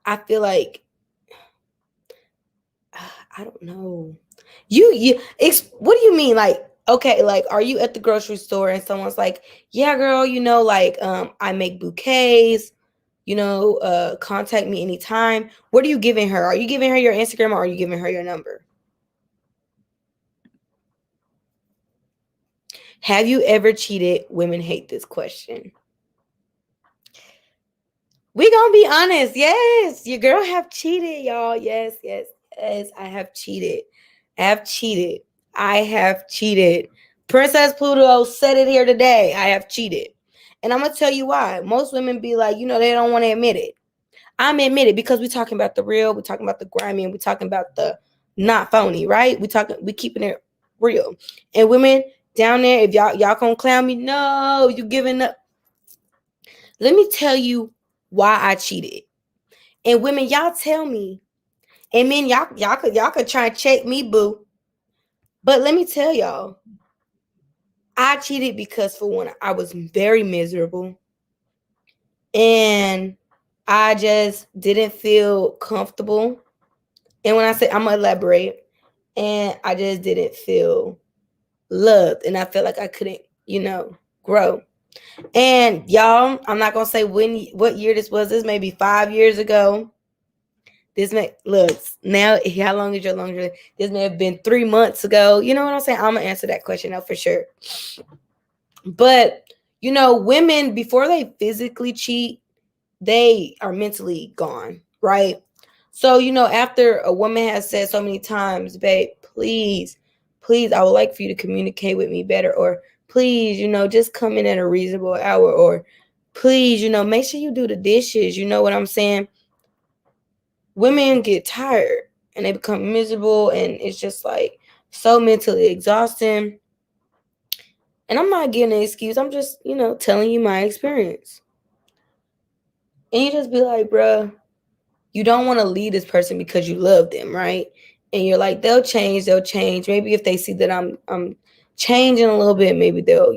[SPEAKER 1] I feel like, I don't know. What do you mean? Like, okay, like, are you at the grocery store and someone's like, yeah, girl, like, I make bouquets. contact me anytime. What are you giving her? Are you giving her your Instagram, or are you giving her your number? Have you ever cheated? Women hate this question. We gonna be honest. Yes, your girl have cheated, y'all. Yes, I have cheated. I have cheated. Princess Pluto said it here today. I have cheated. And I'm gonna tell you why. Most women be like, they don't want to admit it. I'm admitted because we're talking about the real, we're talking about the grimy, and we're talking about the not phony, right? We keeping it real. And women down there, if y'all gonna clown me, no, you giving up. Let me tell you why I cheated. And women, y'all tell me. And men, y'all could try and check me, boo. But let me tell y'all, I cheated because, for one, I was very miserable. And I just didn't feel comfortable. And when I say, I'm gonna elaborate, and I just didn't feel loved, and I felt like I couldn't, grow. And y'all, I'm not gonna say what year this was. This may be 5 years ago. This may now. How long is your longer? This may have been 3 months ago. You know what I'm saying? I'm gonna answer that question now for sure. But women, before they physically cheat, they are mentally gone, right? So, after a woman has said so many times, babe, please, I would like for you to communicate with me better, or please, just come in at a reasonable hour, or please, make sure you do the dishes. You know what I'm saying? Women get tired and they become miserable, and it's just like so mentally exhausting. And I'm not giving an excuse. I'm just, telling you my experience. And you just be like, bruh, you don't want to leave this person because you love them, right? And you're like, they'll change. Maybe if they see that I'm changing a little bit, maybe they'll,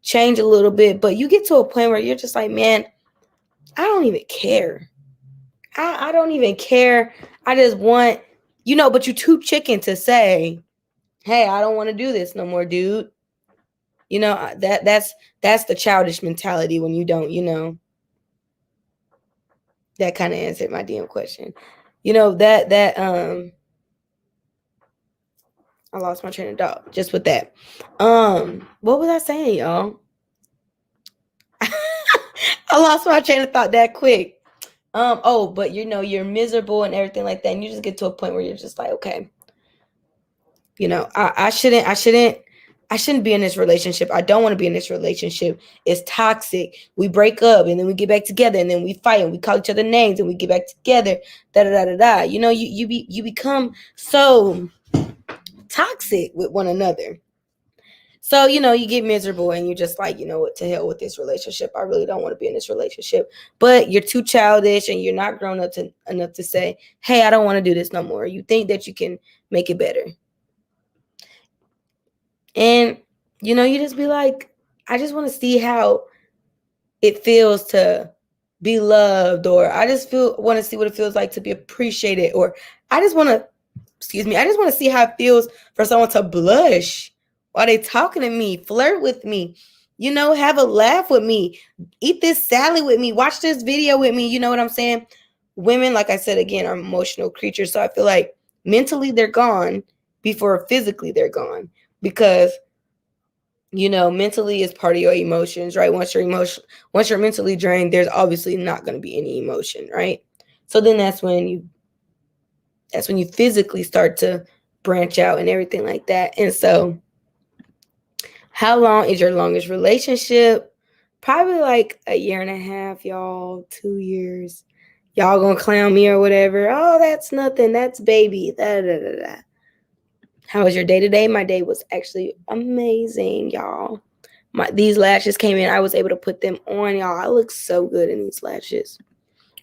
[SPEAKER 1] change a little bit. But you get to a point where you're just like, man, I don't even care. I don't even care. I just want, but you too chicken to say, hey, I don't want to do this no more, dude. That's the childish mentality when you don't, that kind of answered my DM question. I lost my train of thought just with that. What was I saying, y'all? I lost my train of thought that quick. But you're miserable and everything like that, and you just get to a point where you're just like, okay, I shouldn't be in this relationship. I don't want to be in this relationship. It's toxic. We break up and then we get back together, and then we fight and we call each other names and we get back together. Da da da da da. You become so toxic with one another. So, you get miserable and you're just like, what, to hell with this relationship. I really don't want to be in this relationship. But you're too childish and you're not grown up enough to say, hey, I don't want to do this no more. You think that you can make it better. And, you just be like, I just want to see how it feels to be loved, or I just want to see what it feels like to be appreciated, or I just want to see how it feels for someone to blush while they talking to me, flirt with me, have a laugh with me, eat this salad with me, watch this video with me. You know what I'm saying? Women, like I said again, are emotional creatures. So I feel like mentally they're gone before physically they're gone, because mentally is part of your emotions, right? Once you're mentally drained, there's obviously not going to be any emotion, right? So then that's when you physically start to branch out and everything like that. And so, how long is your longest relationship? Probably like a year and a half, y'all. 2 years. Y'all gonna clown me or whatever. Oh, that's nothing. That's baby. Da, da, da, da. How was your day today? My day was actually amazing, y'all. These lashes came in. I was able to put them on, y'all. I look so good in these lashes.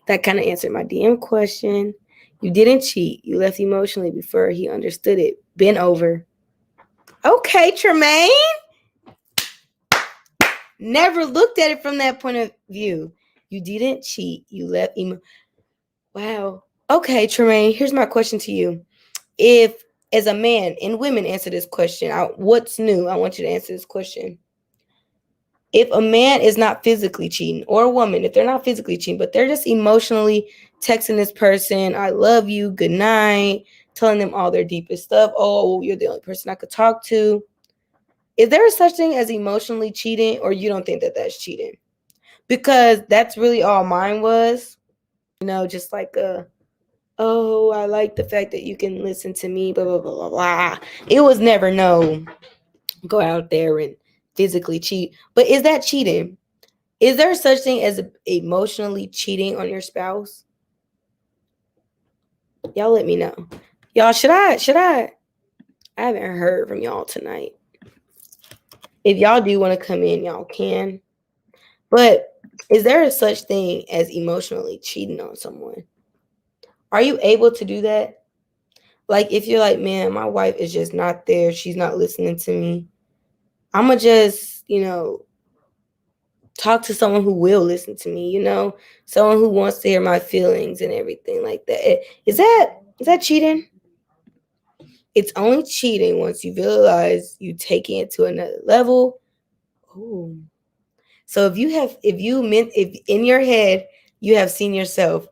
[SPEAKER 1] That kind of answered my DM question. You didn't cheat. You left emotionally before he understood it. Been over. Okay, Tremaine. Never looked at it from that point of view. You didn't cheat. You left Wow. Okay, Tremaine, here's my question to you. If, as a man, and women answer this question, what's new? I want you to answer this question. If a man is not physically cheating, or a woman, if they're not physically cheating, but they're just emotionally texting this person, I love you, good night, telling them all their deepest stuff. Oh, you're the only person I could talk to. Is there such thing as emotionally cheating, or you don't think that that's cheating? Because that's really all mine was. Just like oh, I like the fact that you can listen to me, blah blah blah blah blah. It was never no go out there and physically cheat. But is that cheating? Is there such thing as emotionally cheating on your spouse? Y'all let me know. Y'all, I haven't heard from y'all tonight. If y'all do want to come in, y'all can. But is there a such thing as emotionally cheating on someone? Are you able to do that? Like, if you're like, man, my wife is just not there, she's not listening to me, I'm going to just, talk to someone who will listen to me, someone who wants to hear my feelings and everything like that. Is that cheating? It's only cheating once you realize you take it to another level. Ooh. So if in your head you have seen yourself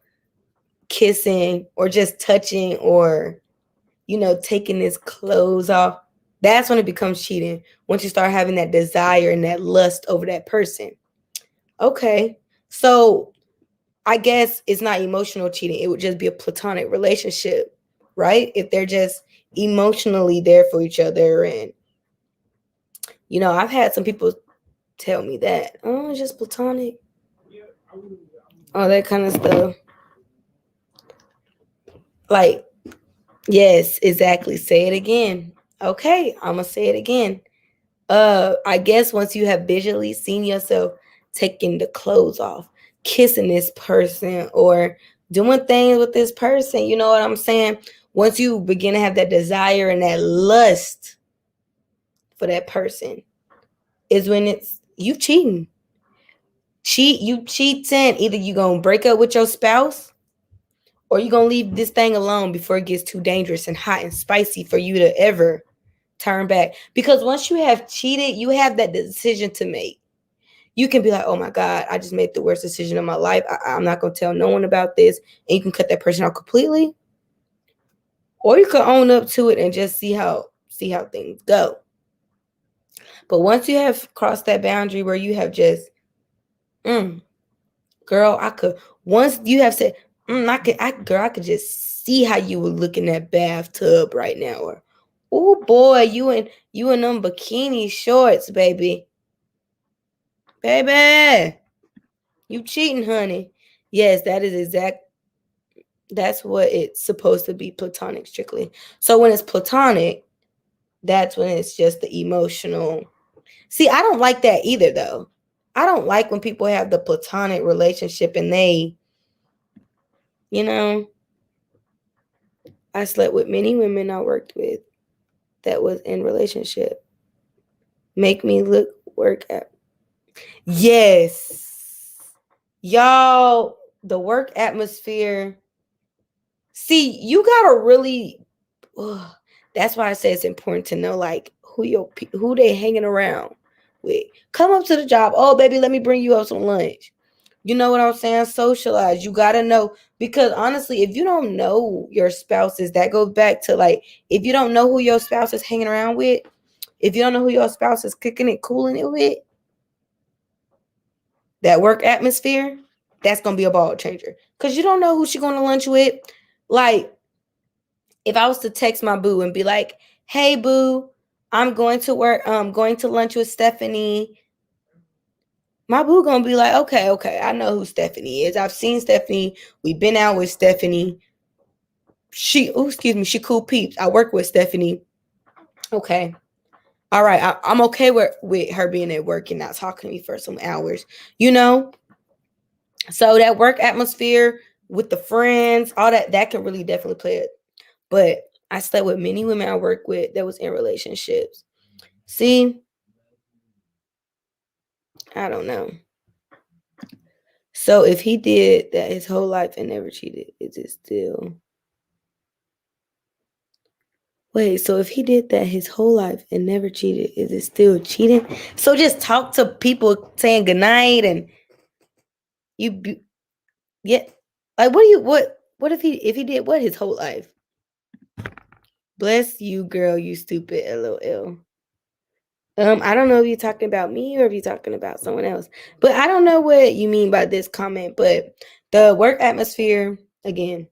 [SPEAKER 1] kissing or just touching or taking his clothes off, that's when it becomes cheating. Once you start having that desire and that lust over that person. Okay. So I guess it's not emotional cheating. It would just be a platonic relationship, right? If they're just emotionally there for each other. And, I've had some people tell me that, oh, it's just platonic. All that kind of stuff. Like, yes, exactly. Say it again. Okay, I'm going to say it again. I guess once you have visually seen yourself taking the clothes off, kissing this person, or doing things with this person, you know what I'm saying? Once you begin to have that desire and that lust for that person, is when it's you cheating. You cheating. Either you gonna break up with your spouse, or you gonna leave this thing alone before it gets too dangerous and hot and spicy for you to ever turn back. Because once you have cheated, you have that decision to make. You can be like, oh my God, I just made the worst decision of my life. I'm not going to tell no one about this. And you can cut that person out completely. Or you can own up to it and just see how things go. But once you have crossed that boundary where you have just, girl, once you have said, I could just see how you would look in that bathtub right now. Or, oh boy, you in them bikini shorts, baby. Baby, you cheating, honey. Yes, that's what it's supposed to be, platonic strictly. So when it's platonic, that's when it's just the emotional. See, I don't like that either, though. I don't like when people have the platonic relationship and they, I slept with many women I worked with that was in relationship. Make me work at. Yes. Y'all, the work atmosphere. See, you gotta really. Ugh, that's why I say it's important to know like who they hanging around with. Come up to the job. Oh, baby, let me bring you up some lunch. You know what I'm saying? Socialize. You gotta know, because honestly, if you don't know your spouses, that goes back to like, if you don't know who your spouse is hanging around with, if you don't know who your spouse is kicking it, cooling it with, that work atmosphere, that's gonna be a ball changer. Cause you don't know who she going to lunch with. Like, if I was to text my boo and be like, hey boo, I'm going to work, going to lunch with Stephanie. My boo gonna be like, okay, I know who Stephanie is. I've seen Stephanie. We've been out with Stephanie. She cool peeps. I work with Stephanie. Okay. All right. I'm okay with her being at work and not talking to me for some hours. So that work atmosphere with the friends, all that can really definitely play it. But I slept with many women I work with that was in relationships. See, I don't know. So if he did that his whole life and never cheated, is it still? Wait, so if he did that his whole life and never cheated, is it still cheating? So just talk to people saying goodnight and you be, yeah. Like what if he did what his whole life? Bless you, girl, you stupid LOL. I don't know if you're talking about me or if you're talking about someone else. But I don't know what you mean by this comment, but the work atmosphere, again,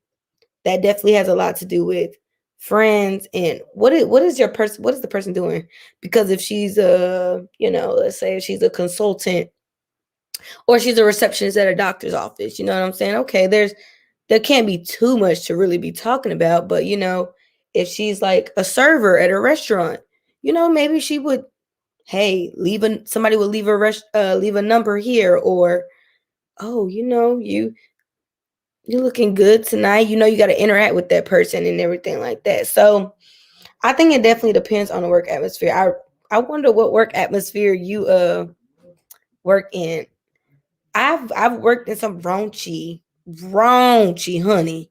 [SPEAKER 1] that definitely has a lot to do with friends and what is the person doing? Because if she's a, let's say if she's a consultant or she's a receptionist at a doctor's office, you know what I'm saying? Okay, there can't be too much to really be talking about, but if she's like a server at a restaurant, maybe she would, hey, somebody would leave a number here, or oh, you looking good tonight. You got to interact with that person and everything like that. So I think it definitely depends on the work atmosphere. I wonder what work atmosphere you work in. I've worked in some raunchy, honey.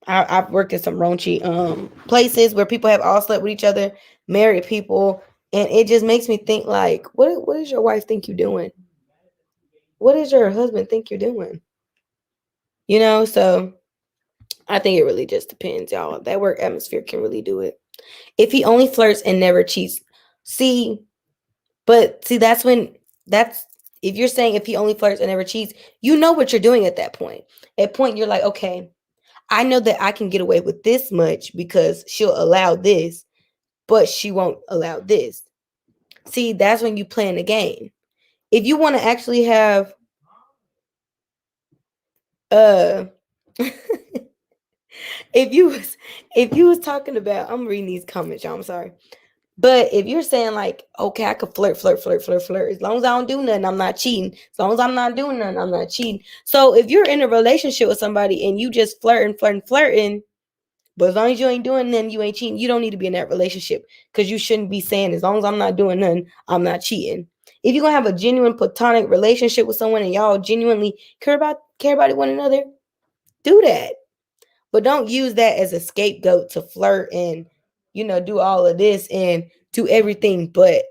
[SPEAKER 1] I've worked in some raunchy places where people have all slept with each other, married people, and it just makes me think like, what does your wife think you're doing? What does your husband think you're doing? So I think it really just depends, y'all. That work atmosphere can really do it. If he only flirts and never cheats, see, that's if you're saying if he only flirts and never cheats, you know what you're doing at that point. At point you're like, okay, I know that I can get away with this much because she'll allow this, but she won't allow this. See, that's when you playing the game. If you want to actually have uh if you was talking about, I'm reading these comments, y'all, I'm sorry. But if you're saying like, okay, I could flirt. As long as I don't do nothing, I'm not cheating. As long as I'm not doing nothing, I'm not cheating. So if you're in a relationship with somebody and you just flirting, but as long as you ain't doing nothing, you ain't cheating, you don't need to be in that relationship. Because you shouldn't be saying, as long as I'm not doing nothing, I'm not cheating. If you're gonna have a genuine platonic relationship with someone and y'all genuinely care about one another, do that. But don't use that as a scapegoat to flirt and, do all of this and do everything but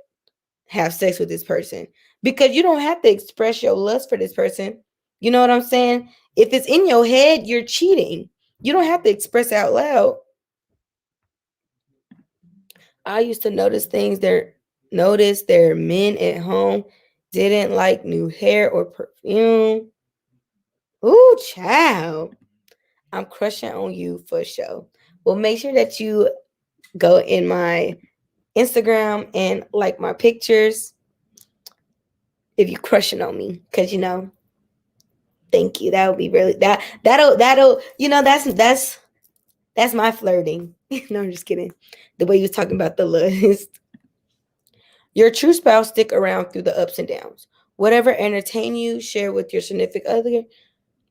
[SPEAKER 1] have sex with this person. Because you don't have to express your lust for this person. You know what I'm saying? If it's in your head, you're cheating. You don't have to express out loud. I used to notice their men at home didn't like new hair or perfume. Ooh, child. I'm crushing on you for sure. Well, make sure that you go in my Instagram and like my pictures if you're crushing on me. Cause thank you. That would be really that'll that's my flirting. No, I'm just kidding. The way you was talking about the lust. Your true spouse stick around through the ups and downs. Whatever entertain you, share with your significant other.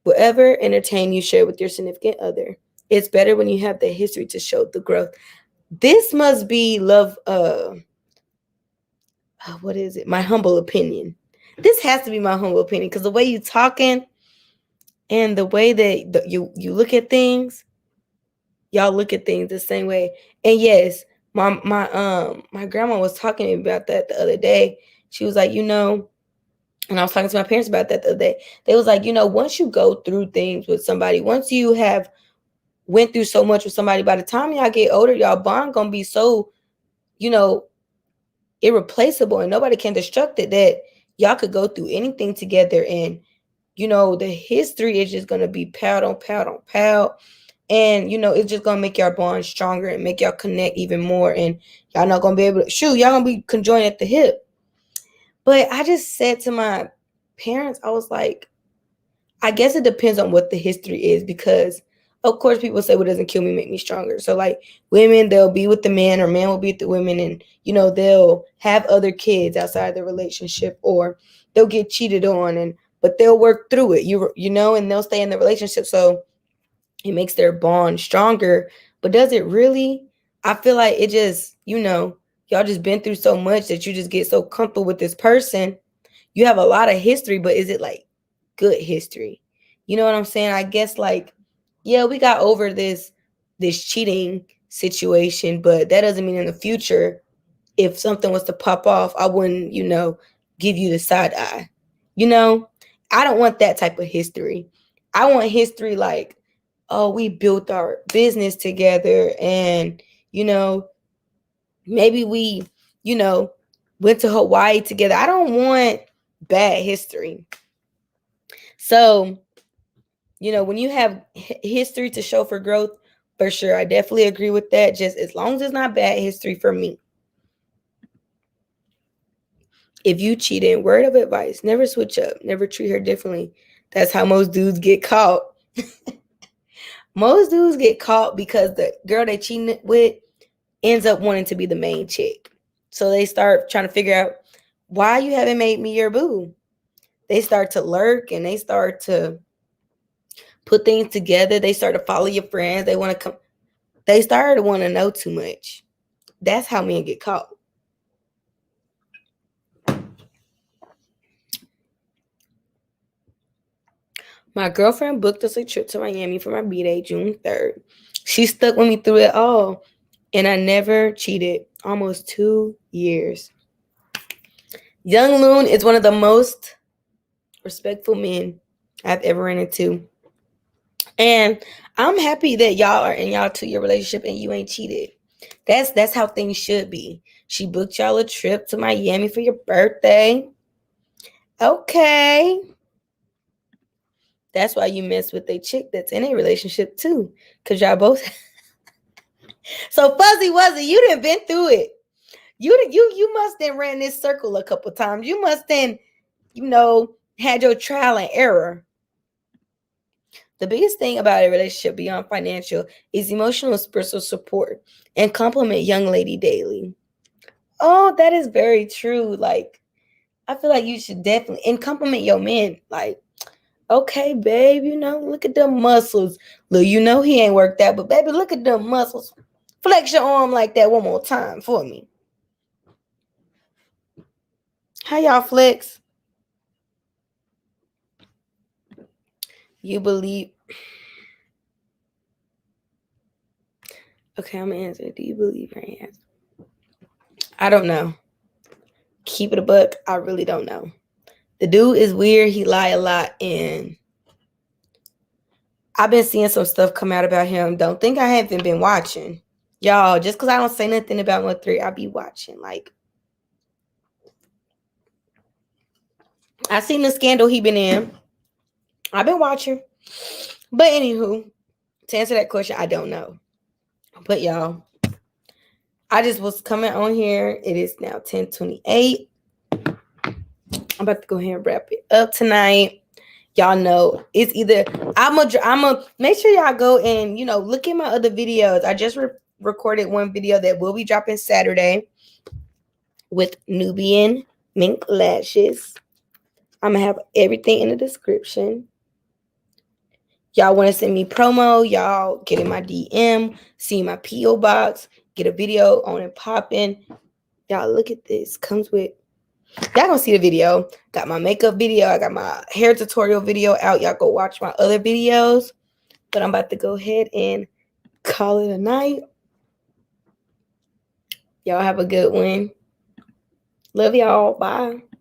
[SPEAKER 1] Whatever entertain you, share with your significant other. It's better when you have the history to show the growth. This must be love. What is it? My humble opinion. This has to be my humble opinion because the way you talking and the way that you look at things, y'all look at things the same way. And yes, my grandma was talking to me about that the other day. She was like, and I was talking to my parents about that the other day. They was like, once you go through things with somebody, once you have went through so much with somebody, by the time y'all get older, y'all bond gonna be so, you know, irreplaceable and nobody can destruct it, that y'all could go through anything together, and the history is just gonna be pound on pound on pound, and it's just gonna make y'all bond stronger and make y'all connect even more, and y'all not gonna be able to shoot, y'all gonna be conjoined at the hip. But I just said to my parents, I was like, I guess it depends on what the history is, because of course people say what doesn't kill me make me stronger. So like women, they'll be with the man, or man will be with the women, and they'll have other kids outside the relationship, or they'll get cheated on, and but they'll work through it. And they'll stay in the relationship. So it makes their bond stronger. But does it really? I feel like it just, y'all just been through so much that you just get so comfortable with this person. You have a lot of history, but is it like good history? You know what I'm saying? I guess like, yeah, we got over this cheating situation, but that doesn't mean in the future, if something was to pop off, I wouldn't, give you the side eye. You know, I don't want that type of history. I want history like, oh, we built our business together and, you know, maybe we, you know, went to Hawaii together. I don't want bad history. So, when you have history to show for growth, for sure, I definitely agree with that. Just as long as it's not bad history for me. If you cheating, word of advice, never switch up, never treat her differently. That's how most dudes get caught. Most dudes get caught because the girl they cheating with ends up wanting to be the main chick. So they start trying to figure out why you haven't made me your boo. They start to lurk and they start to put things together. They start to follow your friends. They want to come. They start to want to know too much. That's how men get caught. My girlfriend booked us a trip to Miami for my B-Day, June 3rd. She stuck with me through it all, and I never cheated. Almost 2 years. Young Loon is one of the most respectful men I've ever ran into. And I'm happy that y'all are in y'all 2-year relationship and you ain't cheated. That's how things should be. She booked y'all a trip to Miami for your birthday. Okay. That's why you mess with a chick that's in a relationship too. Cause y'all both So Fuzzy Wuzzy, you done been through it. You must have ran this circle a couple times. You must have, had your trial and error. The biggest thing about a relationship beyond financial is emotional and spiritual support and compliment young lady daily. Oh, that is very true. Like, I feel like you should definitely and compliment your man. Like, okay, babe, look at them muscles. Look, he ain't worked out, but baby, look at them muscles. Flex your arm like that one more time for me. How y'all flex? You believe? Okay, I'm gonna answer. Do you believe her answer? I don't know. Keep it a buck. I really don't know. The dude is weird. He lie a lot, and I've been seeing some stuff come out about him. Don't think I haven't been watching, y'all. Just because I don't say nothing about 1-3, I be watching. Like, I seen the scandal he been in. I've been watching. But anywho, to answer that question, I don't know. But y'all, I just was coming on here. It is now 10:28. I'm about to go ahead and wrap it up tonight. Y'all know it's either I'm a make sure y'all go and look at my other videos. I just recorded one video that will be dropping Saturday with Nubian mink lashes. I'm gonna have everything in the description. Y'all want to send me promo? Y'all get in my DM, see my PO box, get a video on it popping. Y'all look at this. Comes with. Y'all gonna see the video. Got my makeup video. I got my hair tutorial video out. Y'all go watch my other videos. But I'm about to go ahead and call it a night. Y'all have a good one. Love y'all. Bye.